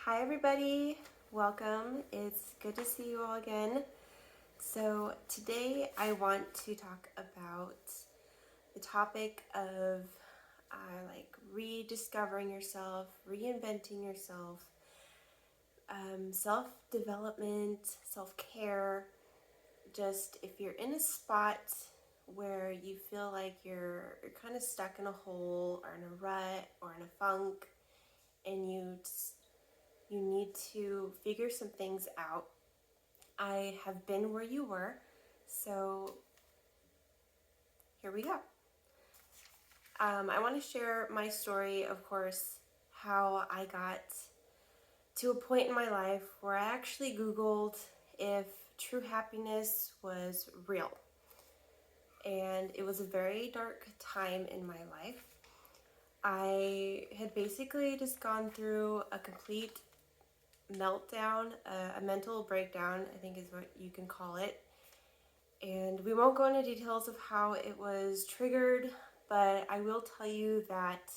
Hi everybody, welcome. It's good to see you all again. So today I want to talk about the topic of rediscovering yourself, reinventing yourself, self-development, self-care. Just if you're in a spot where you feel like you're kind of stuck in a hole or in a rut or in a funk and you need to figure some things out. I have been where you were, so here we go. I want to share my story, of course, how I got to a point in my life where I actually Googled if true happiness was real. And it was a very dark time in my life. I had basically just gone through a complete meltdown, a mental breakdown, I think is what you can call it. And we won't go into details of how it was triggered, but I will tell you that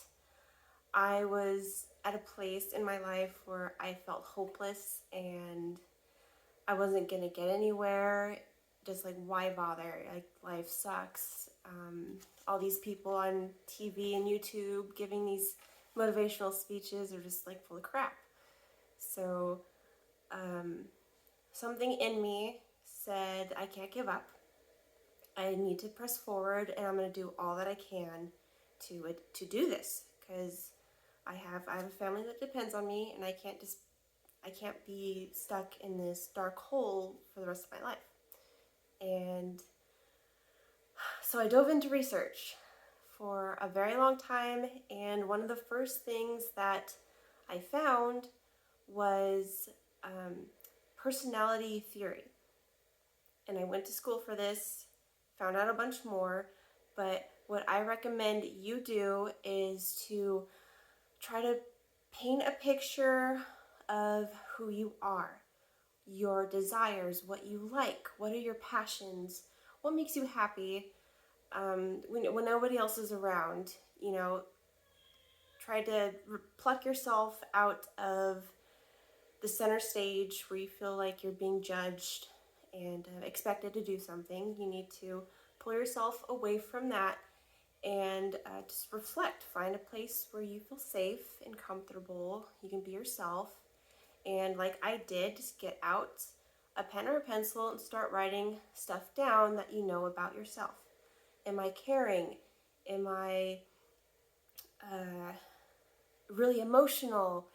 I was at a place in my life where I felt hopeless and I wasn't gonna get anywhere. Just like, why bother? Like, life sucks. All these people on TV and YouTube giving these motivational speeches are just like full of crap. So something in me said, I can't give up. I need to press forward, and I'm going to do all that I can to do this, because I have a family that depends on me, and I can't be stuck in this dark hole for the rest of my life. And so I dove into research for a very long time, and one of the first things that I found was personality theory. And I went to school for this, found out a bunch more, but what I recommend you do is to try to paint a picture of who you are, your desires, what you like, what are your passions, what makes you happy when nobody else is around. Try to pluck yourself out of the center stage where you feel like you're being judged and expected to do something. You need to pull yourself away from that and just reflect. Find a place where you feel safe and comfortable. You can be yourself. And like I did, just get out a pen or a pencil and start writing stuff down that you know about yourself. Am I caring? Am I really emotional?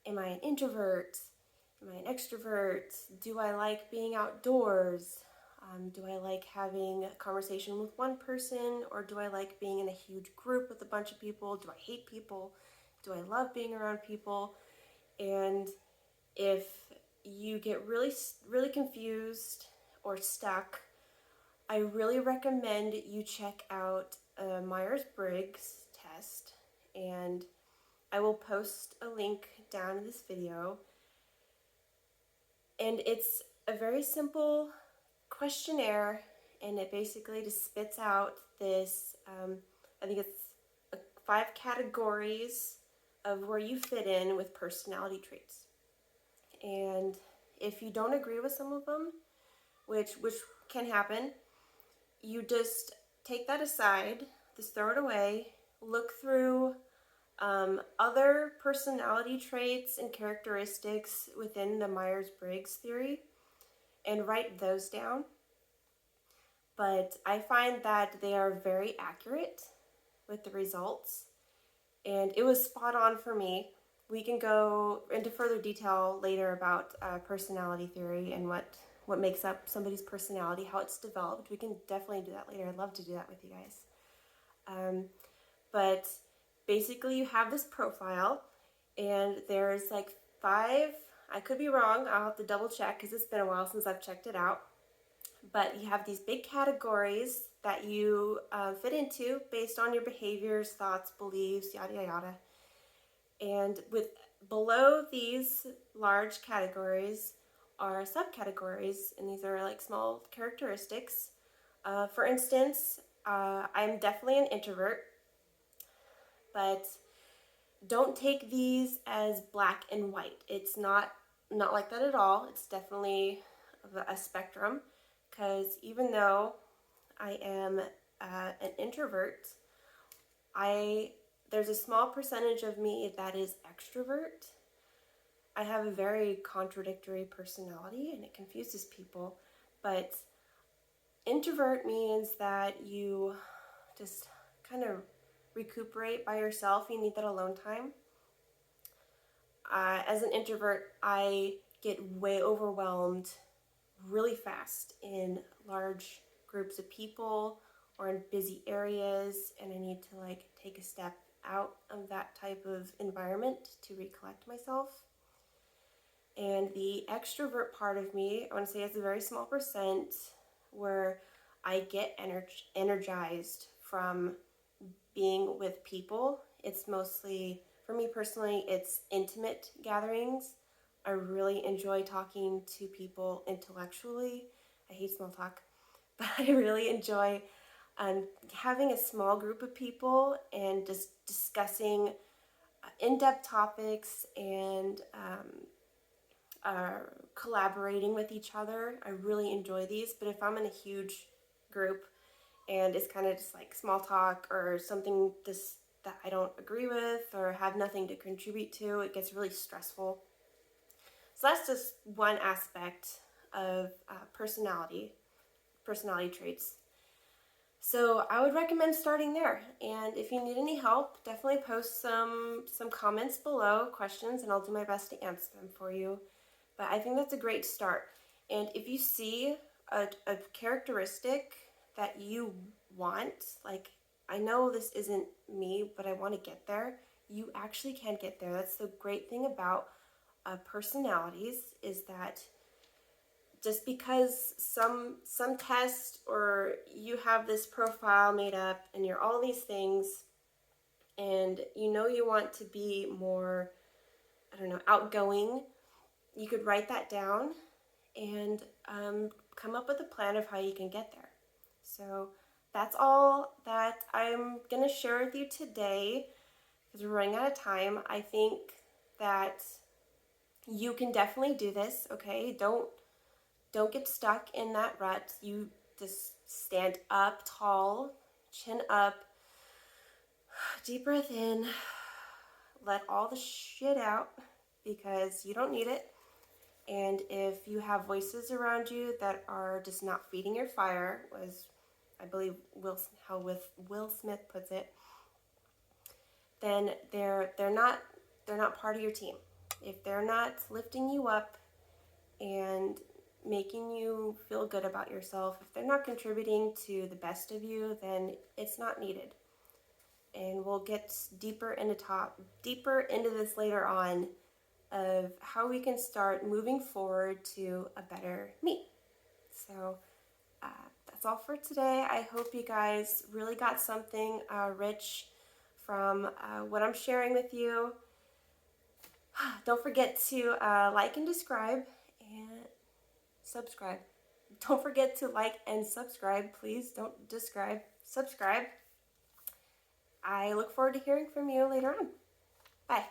Am I an introvert? Am I an extrovert? Do I like being outdoors? Do I like having a conversation with one person, or do I like being in a huge group with a bunch of people? Do I hate people? Do I love being around people? And if you get really, really confused or stuck, I really recommend you check out a Myers-Briggs test, and I will post a link down in this video. And it's a very simple questionnaire, and it basically just spits out this, I think it's 5 categories of where you fit in with personality traits. And if you don't agree with some of them, which can happen, you just take that aside, just throw it away, look through other personality traits and characteristics within the Myers-Briggs theory and write those down. But I find that they are very accurate with the results, and it was spot on for me. We can go into further detail later about personality theory and what makes up somebody's personality, how it's developed. We can definitely do that later. I'd love to do that with you guys. But basically you have this profile, and there's like 5, I could be wrong, I'll have to double check because it's been a while since I've checked it out, but you have these big categories that you fit into based on your behaviors, thoughts, beliefs, yada yada yada. And below these large categories are subcategories, and these are like small characteristics. For instance, I'm definitely an introvert, but don't take these as black and white. It's not like that at all. It's definitely a spectrum, because even though I am an introvert, there's a small percentage of me that is extrovert. I have a very contradictory personality and it confuses people, but introvert means that you just kind of recuperate by yourself. You need that alone time. As an introvert, I get way overwhelmed really fast in large groups of people or in busy areas, and I need to like take a step out of that type of environment to recollect myself. And the extrovert part of me, I want to say it's a very small percent, where I get energized from being with people. It's mostly, for me personally, it's intimate gatherings. I really enjoy talking to people intellectually. I hate small talk, but I really enjoy having a small group of people and just discussing in-depth topics and collaborating with each other. I really enjoy these, but if I'm in a huge group and it's kind of just like small talk or something that I don't agree with or have nothing to contribute to, it gets really stressful. So that's just one aspect of personality traits. So I would recommend starting there. And if you need any help, definitely post some comments below, questions, and I'll do my best to answer them for you. But I think that's a great start. And if you see a characteristic that you want, like, I know this isn't me, but I want to get there, you actually can get there. That's the great thing about personalities, is that just because some test or you have this profile made up and you're all these things, and you know you want to be more, I don't know, outgoing, you could write that down and come up with a plan of how you can get there. So that's all that I'm going to share with you today, because we're running out of time. I think that you can definitely do this, okay? Don't get stuck in that rut. You just stand up tall, chin up, deep breath in, let all the shit out, because you don't need it. And if you have voices around you that are just not feeding your fire, as I believe Will Smith puts it, then they're not part of your team. If they're not lifting you up and making you feel good about yourself, if they're not contributing to the best of you, then it's not needed. And we'll get deeper into this later on, of how we can start moving forward to a better me. So that's all for today. I hope you guys really got something rich from what I'm sharing with you. Don't forget to like and subscribe. Don't forget to like and subscribe. Please don't describe. Subscribe. I look forward to hearing from you later on. Bye.